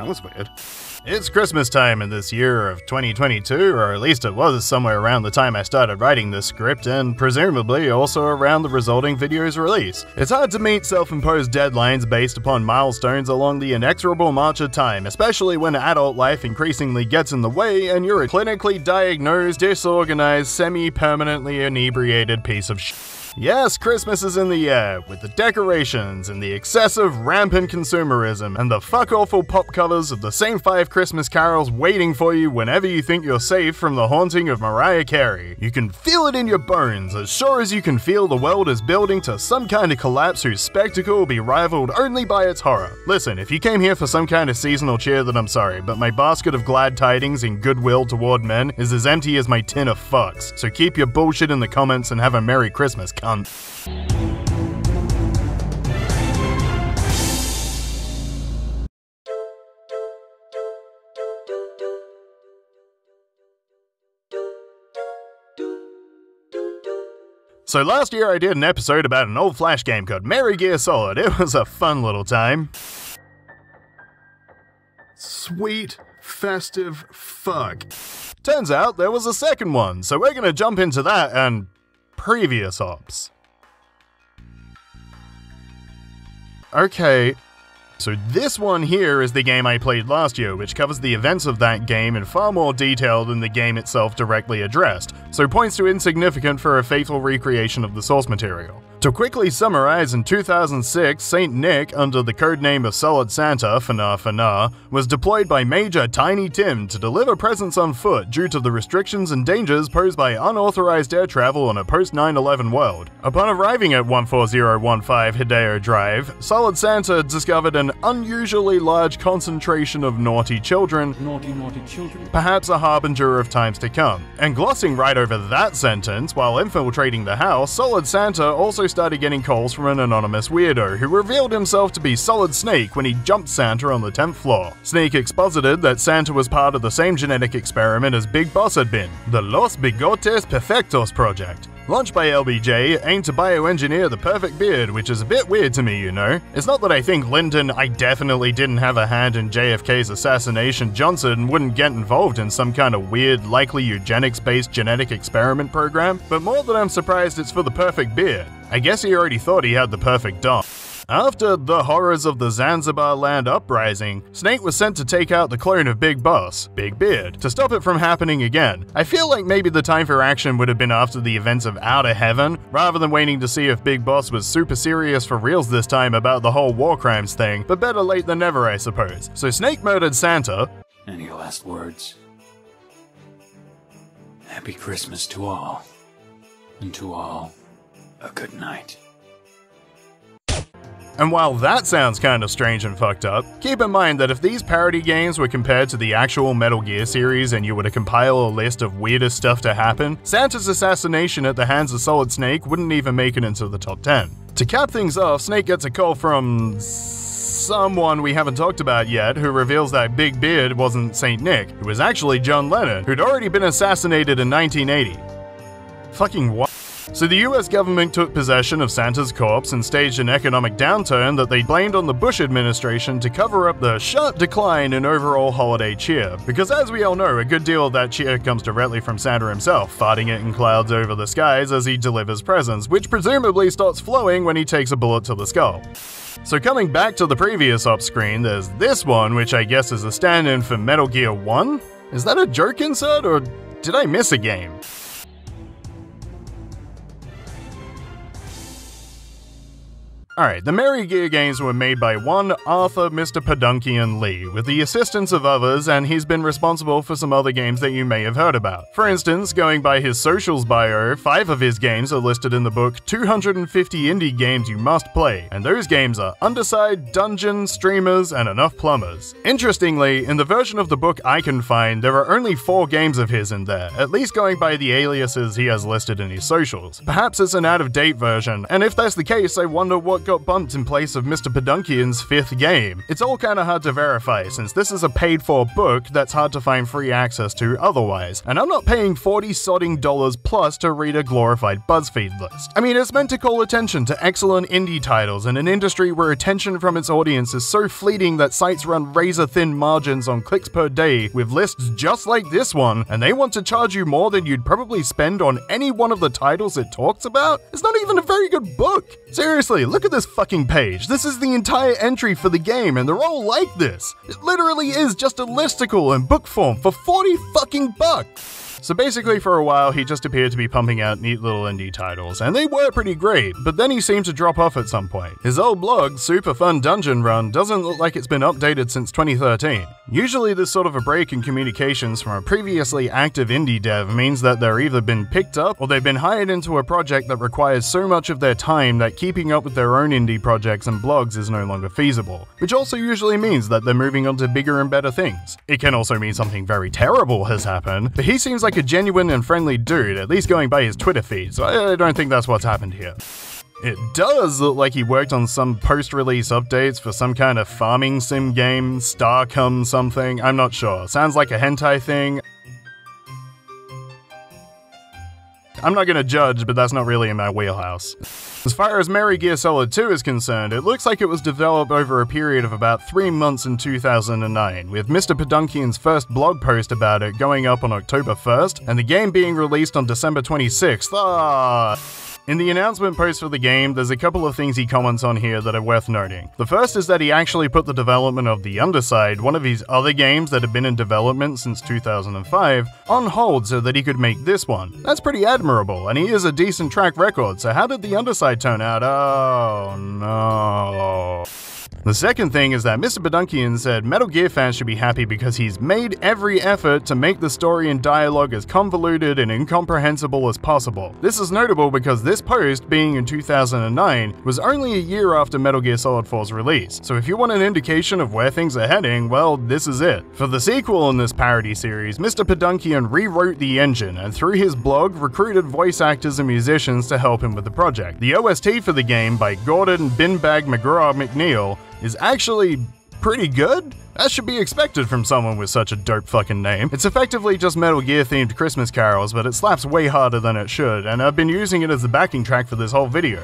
That was weird. It's Christmas time in this year of 2022, or at least it was somewhere around the time I started writing this script, and presumably also around the resulting video's release. It's hard to meet self-imposed deadlines based upon milestones along the inexorable march of time, especially when adult life increasingly gets in the way and you're a clinically diagnosed, disorganized, semi-permanently inebriated piece of shit. Yes, Christmas is in the air, with the decorations and the excessive, rampant consumerism and the fuck-awful pop covers of the same 5 Christmas carols waiting for you whenever you think you're safe from the haunting of Mariah Carey. You can feel it in your bones, as sure as you can feel the world is building to some kind of collapse whose spectacle will be rivaled only by its horror. Listen, if you came here for some kind of seasonal cheer, then I'm sorry, but my basket of glad tidings and goodwill toward men is as empty as my tin of fucks, so keep your bullshit in the comments and have a Merry Christmas, cunt. So last year I did an episode about an old Flash game called Merry Gear Solid. It was a fun little time. Sweet, festive fuck. Turns out there was a second one, so we're gonna jump into that and previous ops. Okay, so this one here is the game I played last year, which covers the events of that game in far more detail than the game itself directly addressed, so points to insignificant for a faithful recreation of the source material. To quickly summarize, in 2006, Saint Nick, under the codename of Solid Santa, was deployed by Major Tiny Tim to deliver presents on foot due to the restrictions and dangers posed by unauthorized air travel on a post-9/11 world. Upon arriving at 14015 Hideo Drive, Solid Santa discovered an unusually large concentration of naughty children, perhaps a harbinger of times to come. And glossing right over that sentence, while infiltrating the house, Solid Santa also started getting calls from an anonymous weirdo who revealed himself to be Solid Snake when he jumped Santa on the 10th floor. Snake exposited that Santa was part of the same genetic experiment as Big Boss had been, the Los Bigotes Perfectos project. Launched by LBJ, aimed to bioengineer the perfect beard, which is a bit weird to me, you know. It's not that I think I definitely didn't have a hand in JFK's assassination. Johnson wouldn't get involved in some kind of weird, likely eugenics-based genetic experiment program, but more that I'm surprised it's for the perfect beard. I guess he already thought he had the perfect dom. After the horrors of the Zanzibar land uprising, Snake was sent to take out the clone of Big Boss, Big Beard, to stop it from happening again. I feel like maybe the time for action would have been after the events of Outer Heaven, rather than waiting to see if Big Boss was super serious for reals this time about the whole war crimes thing, but better late than never, I suppose. So Snake murdered Santa. Any last words? Happy Christmas to all, and to all, a good night. And while that sounds kind of strange and fucked up, keep in mind that if these parody games were compared to the actual Metal Gear series and you were to compile a list of weirdest stuff to happen, Santa's assassination at the hands of Solid Snake wouldn't even make it into the top 10. To cap things off, Snake gets a call from someone we haven't talked about yet, who reveals that Big Beard wasn't Saint Nick, it was actually John Lennon, who'd already been assassinated in 1980. Fucking what? So the US government took possession of Santa's corpse and staged an economic downturn that they blamed on the Bush administration to cover up the sharp decline in overall holiday cheer. Because as we all know, a good deal of that cheer comes directly from Santa himself, farting it in clouds over the skies as he delivers presents, which presumably starts flowing when he takes a bullet to the skull. So coming back to the previous ops screen, there's this one, which I guess is a stand-in for Metal Gear 1? Is that a joke insert, or did I miss a game? Alright, the Merry Gear games were made by one Arthur Mr. Podunkian Lee, with the assistance of others, and he's been responsible for some other games that you may have heard about. For instance, going by his socials bio, 5 of his games are listed in the book 250 Indie Games You Must Play, and those games are Underside, Dungeon, Streamers, and Enough Plumbers. Interestingly, in the version of the book I can find, there are only 4 games of his in there, at least going by the aliases he has listed in his socials. Perhaps it's an out-of-date version, and if that's the case, I wonder what what got bumped in place of Mr. Podunkian's 5th game. It's all kinda hard to verify, since this is a paid-for book that's hard to find free access to otherwise, and I'm not paying $40 plus to read a glorified BuzzFeed list. I mean, it's meant to call attention to excellent indie titles in an industry where attention from its audience is so fleeting that sites run razor-thin margins on clicks per day with lists just like this one, and they want to charge you more than you'd probably spend on any one of the titles it talks about? It's not even a very good book. Seriously, look at this fucking page. This is the entire entry for the game, and they're all like this. It literally is just a listicle in book form for 40 fucking bucks. So basically for a while he just appeared to be pumping out neat little indie titles, and they were pretty great, but then he seemed to drop off at some point. His old blog, Super Fun Dungeon Run, doesn't look like it's been updated since 2013. Usually this sort of a break in communications from a previously active indie dev means that they're either been picked up or they've been hired into a project that requires so much of their time that keeping up with their own indie projects and blogs is no longer feasible, which also usually means that they're moving on to bigger and better things. It can also mean something very terrible has happened, but he seems like a genuine and friendly dude, at least going by his Twitter feed, so I don't think that's what's happened here. It does look like he worked on some post-release updates for some kind of farming sim game, Starcom something, I'm not sure. Sounds like a hentai thing. I'm not gonna judge, but that's not really in my wheelhouse. As far as Metal Gear Solid 2 is concerned, it looks like it was developed over a period of about 3 months in 2009, with Mr. Podunkian's first blog post about it going up on October 1st, and the game being released on December 26th. In the announcement post for the game, there's a couple of things he comments on here that are worth noting. The first is that he actually put the development of The Underside, one of his other games that had been in development since 2005, on hold so that he could make this one. That's pretty admirable, and he has a decent track record, so how did The Underside turn out? Oh no. The second thing is that Mr. Podunkian said Metal Gear fans should be happy because he's made every effort to make the story and dialogue as convoluted and incomprehensible as possible. This is notable because this post, being in 2009, was only a year after Metal Gear Solid 4's release, so if you want an indication of where things are heading, well, this is it. For the sequel in this parody series, Mr. Podunkian rewrote the engine and through his blog recruited voice actors and musicians to help him with the project. The OST for the game by Gordon Binbag McGraw McNeil is actually pretty good? That should be expected from someone with such a dope fucking name. It's effectively just Metal Gear themed Christmas carols, but it slaps way harder than it should, and I've been using it as the backing track for this whole video.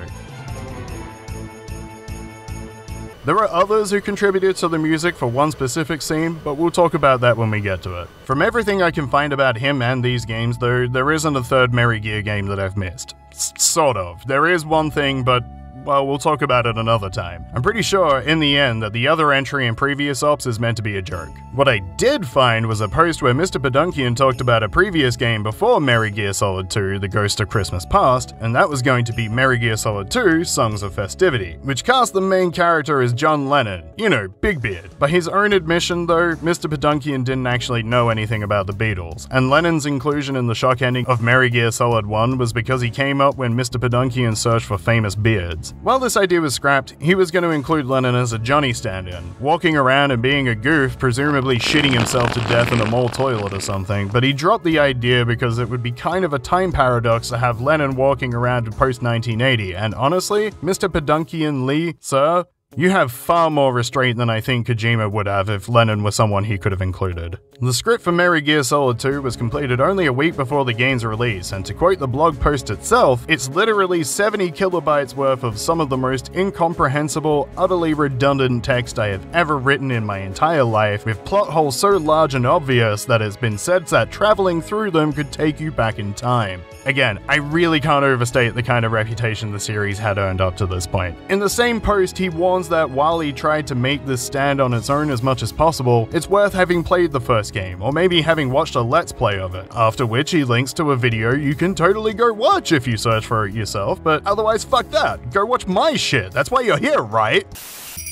There are others who contributed to the music for one specific scene, but we'll talk about that when we get to it. From everything I can find about him and these games though, there isn't a third Metal Gear game that I've missed. Sort of. There is one thing, but well, we'll talk about it another time. I'm pretty sure, in the end, that the other entry in previous ops is meant to be a joke. What I did find was a post where Mr. Podunkian talked about a previous game before Metal Gear Solid 2, The Ghost of Christmas Past, and that was going to be Metal Gear Solid 2, Songs of Festivity, which cast the main character as John Lennon, you know, Big Beard. By his own admission though, Mr. Podunkian didn't actually know anything about the Beatles, and Lennon's inclusion in the shock ending of Metal Gear Solid 1 was because he came up when Mr. Podunkian searched for famous beards. While this idea was scrapped, he was going to include Lennon as a Johnny stand-in, walking around and being a goof, presumably shitting himself to death in a mall toilet or something, but he dropped the idea because it would be kind of a time paradox to have Lennon walking around in post-1980, and honestly, Mr. Podunkian Lee, sir, you have far more restraint than I think Kojima would have if Lennon was someone he could have included. The script for Metal Gear Solid 2 was completed only a week before the game's release, and to quote the blog post itself, it's literally 70 kilobytes worth of some of the most incomprehensible, utterly redundant text I have ever written in my entire life, with plot holes so large and obvious that it's been said that traveling through them could take you back in time. Again, I really can't overstate the kind of reputation the series had earned up to this point. In the same post, he warns that while he tried to make this stand on its own as much as possible, it's worth having played the first game, or maybe having watched a let's play of it, after which he links to a video you can totally go watch if you search for it yourself, but otherwise fuck that, go watch my shit, that's why you're here, right?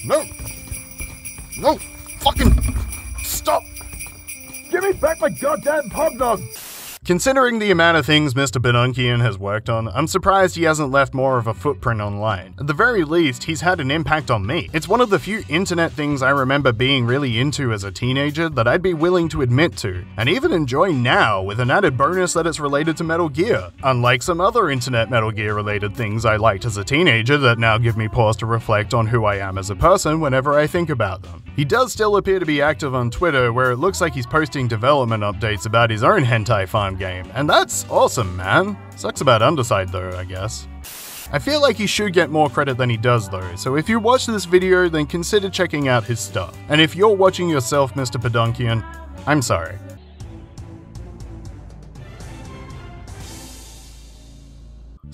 No, fucking stop, give me back my goddamn pug dog. Considering the amount of things Mr. Podunkian has worked on, I'm surprised he hasn't left more of a footprint online. At the very least, he's had an impact on me. It's one of the few internet things I remember being really into as a teenager that I'd be willing to admit to, and even enjoy now, with an added bonus that it's related to Metal Gear, unlike some other internet Metal Gear related things I liked as a teenager that now give me pause to reflect on who I am as a person whenever I think about them. He does still appear to be active on Twitter, where it looks like he's posting development updates about his own hentai farm game, and that's awesome, man. Sucks about Underside though, I guess. I feel like he should get more credit than he does though, so if you watch this video, then consider checking out his stuff. And if you're watching yourself, Mr. Podunkian, I'm sorry.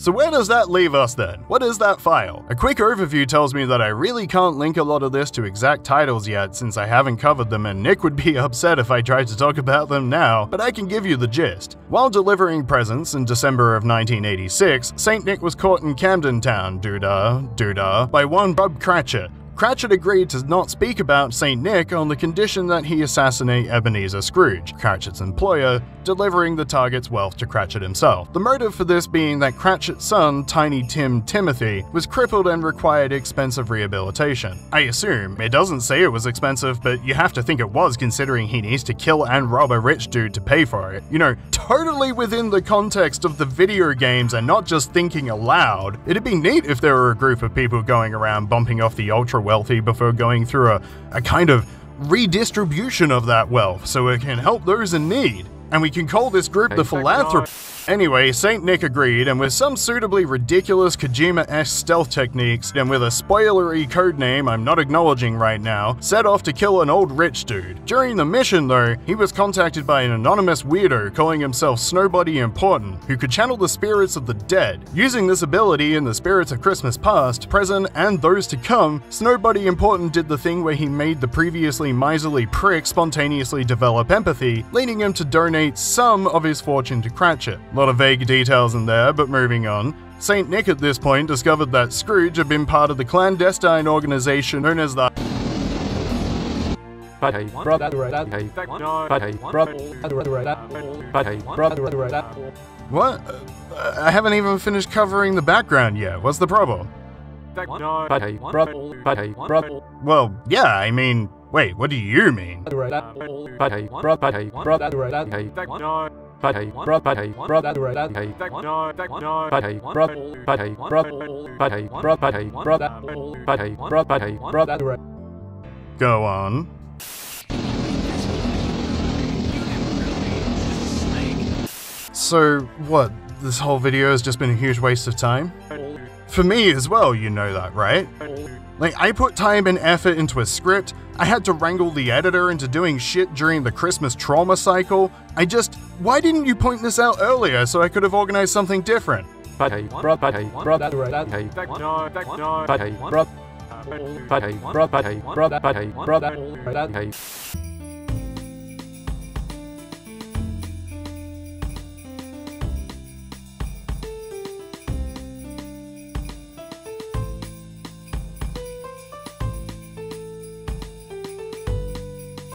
So where does that leave us then? What is that file? A quick overview tells me that I really can't link a lot of this to exact titles yet since I haven't covered them, and Nick would be upset if I tried to talk about them now, but I can give you the gist. While delivering presents in December of 1986, St. Nick was caught in Camden Town, doodah, by one Bob Cratchit. Cratchit agreed to not speak about St. Nick on the condition that he assassinate Ebenezer Scrooge, Cratchit's employer, delivering the target's wealth to Cratchit himself. The motive for this being that Cratchit's son, Tiny Tim Timothy, was crippled and required expensive rehabilitation. I assume. It doesn't say it was expensive, but you have to think it was considering he needs to kill and rob a rich dude to pay for it. You know, totally within the context of the video games and not just thinking aloud. It'd be neat if there were a group of people going around bumping off the ultra wealthy before going through a kind of redistribution of that wealth so it can help those in need. And we can call this group the Philanthropy. Anyway, St. Nick agreed, and with some suitably ridiculous Kojima-esque stealth techniques, and with a spoilery codename I'm not acknowledging right now, set off to kill an old rich dude. During the mission though, he was contacted by an anonymous weirdo calling himself Snowbody Important, who could channel the spirits of the dead. Using this ability in the spirits of Christmas past, present, and those to come, Snowbody Important did the thing where he made the previously miserly prick spontaneously develop empathy, leading him to donate some of his fortune to Cratchit. A lot of vague details in there, but moving on. St. Nick at this point discovered that Scrooge had been part of the clandestine organization known as the What? I haven't even finished covering the background yet. What's the problem? Well, yeah, I mean, wait, what do you mean? Go on. So, what, this whole video has just been a huge waste of time? For me as well, you know that, right? Like, I put time and effort into a script, I had to wrangle the editor into doing shit during the Christmas trauma cycle. Why didn't you point this out earlier so I could have organized something different?